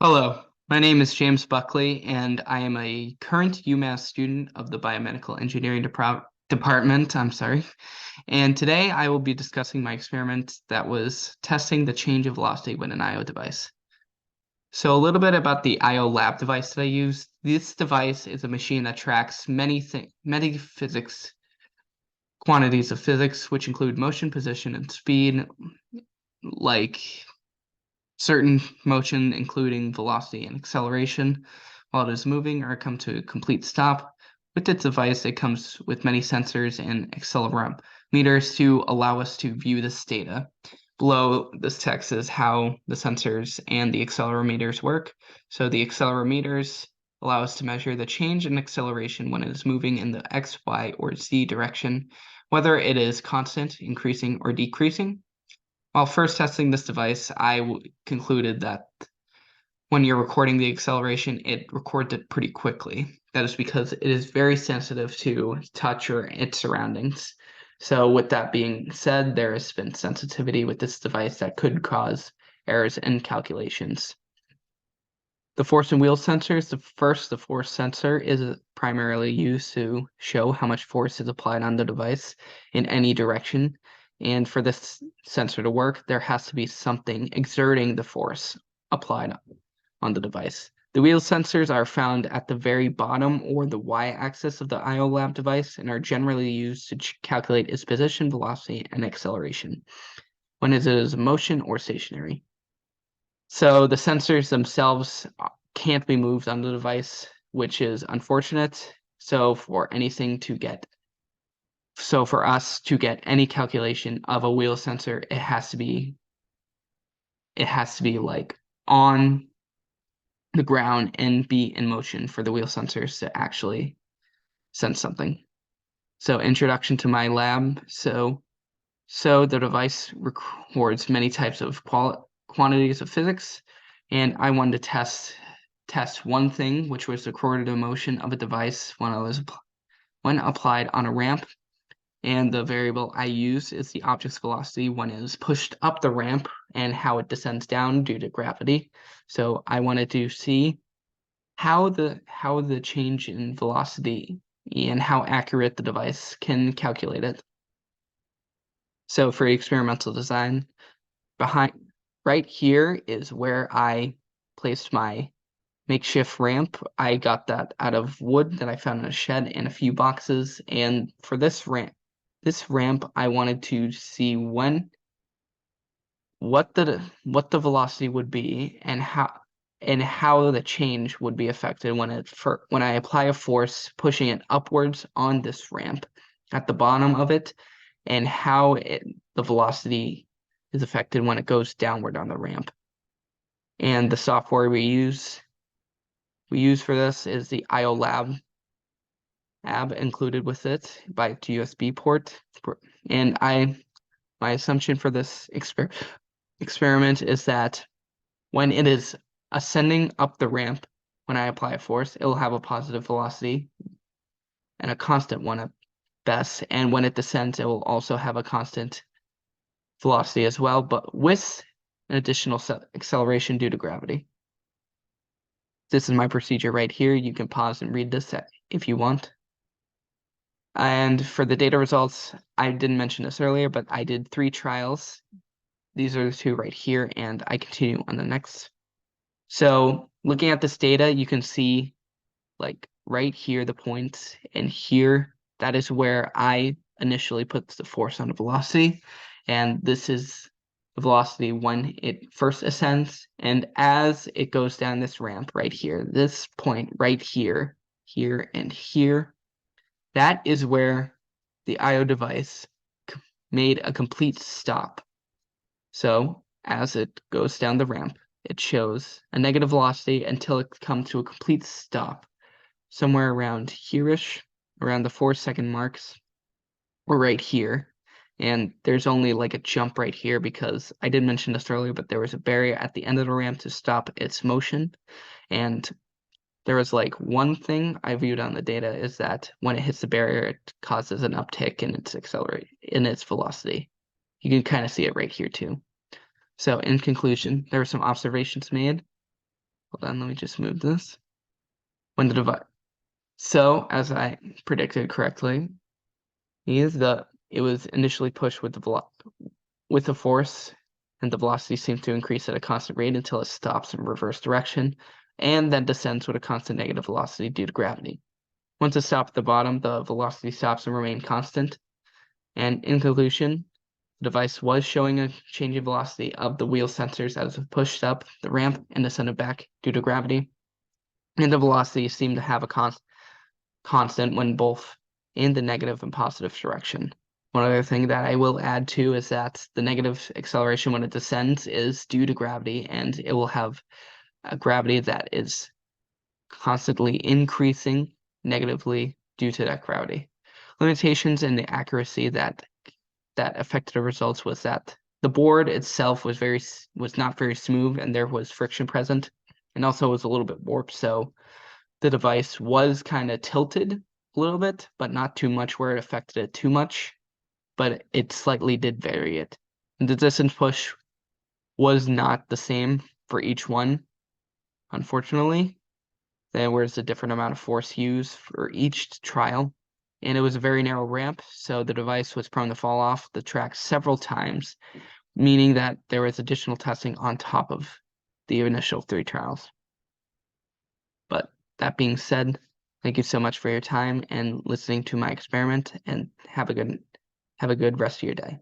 Hello, my name is James Buckley, and I am a current UMass student of the Biomedical Engineering Department. And today I will be discussing my experiment that was testing the change of velocity with an I/O device. So a little bit about the I/O lab device that I used. This device is a machine that tracks many physics quantities of physics, which include motion, position, and speed, like certain motion, including velocity and acceleration, while it is moving or come to a complete stop. With its device, it comes with many sensors and accelerometers to allow us to view this data. Below this text is how the sensors and the accelerometers work. So the accelerometers allow us to measure the change in acceleration when it is moving in the X, Y, or Z direction, whether it is constant, increasing, or decreasing. While first testing this device, I concluded that when you're recording the acceleration, it records it pretty quickly. That is because it is very sensitive to touch or its surroundings. So with that being said, there has been sensitivity with this device that could cause errors in calculations. The force and wheel sensors, the force sensor is primarily used to show how much force is applied on the device in any direction. And for this sensor to work, there has to be something exerting the force applied on the device. The wheel sensors are found at the very bottom or the y-axis of the I/O lab device and are generally used to calculate its position, velocity, and acceleration when it is in motion or stationary. So the sensors themselves can't be moved on the device, which is unfortunate. So for us to get any calculation of a wheel sensor, it has to be like on the ground and be in motion for the wheel sensors to actually sense something. So introduction to my lab. So the device records many types of quantities of physics, and I wanted to test one thing, which was the coordinated motion of a device when applied on a ramp. And the variable I use is the object's velocity when it is pushed up the ramp and how it descends down due to gravity. So I wanted to see how the change in velocity and how accurate the device can calculate it. So for experimental design, right here is where I placed my makeshift ramp. I got that out of wood that I found in a shed and a few boxes. And for this ramp, I wanted to see what the velocity would be and how the change would be affected when I apply a force pushing it upwards on this ramp at the bottom of it, and how the velocity is affected when it goes downward on the ramp. And the software we use for this is the I/O Lab app included with it by its USB port. And my assumption for this experiment is that when it is ascending up the ramp, when I apply a force, it will have a positive velocity and a constant one at best. And when it descends, it will also have a constant velocity as well, but with an additional acceleration due to gravity. This is my procedure right here. You can pause and read this if you want. And for the data results, I didn't mention this earlier, but I did 3 trials. These are the 2 right here, and I continue on the next. So looking at this data, you can see like right here, the points, and here, that is where I initially put the force on the velocity. And this is the velocity when it first ascends. And as it goes down this ramp right here, this point right here, here, and here, that is where the I/O device made a complete stop. So as it goes down the ramp, it shows a negative velocity until it comes to a complete stop, somewhere around here-ish, around the 4-second marks, or right here. And there's only like a jump right here because I did mention this earlier, but there was a barrier at the end of the ramp to stop its motion. And there was like one thing I viewed on the data is that when it hits the barrier, it causes an uptick in its velocity. You can kind of see it right here too. So in conclusion, there were some observations made. Hold on, let me just move this. When the device. So, as I predicted correctly, it was initially pushed with the force, and the velocity seems to increase at a constant rate until it stops in reverse direction, and then descends with a constant negative velocity due to gravity. Once it stops at the bottom, the velocity stops and remains constant. And in conclusion, the device was showing a change in velocity of the wheel sensors as it pushed up the ramp and descended back due to gravity. And the velocity seemed to have a constant when both in the negative and positive direction. One other thing that I will add too is that the negative acceleration when it descends is due to gravity, and it will have a gravity that is constantly increasing negatively due to that gravity. Limitations in the accuracy that affected the results was that the board itself was not very smooth, and there was friction present, and also was a little bit warped, so the device was kind of tilted a little bit, but not too much where it affected it too much, but it slightly did vary it. And the distance push was not the same for each one, unfortunately. There was a different amount of force used for each trial, and it was a very narrow ramp, so the device was prone to fall off the track several times, meaning that there was additional testing on top of the initial 3 trials. But that being said, thank you so much for your time and listening to my experiment, and have a good rest of your day.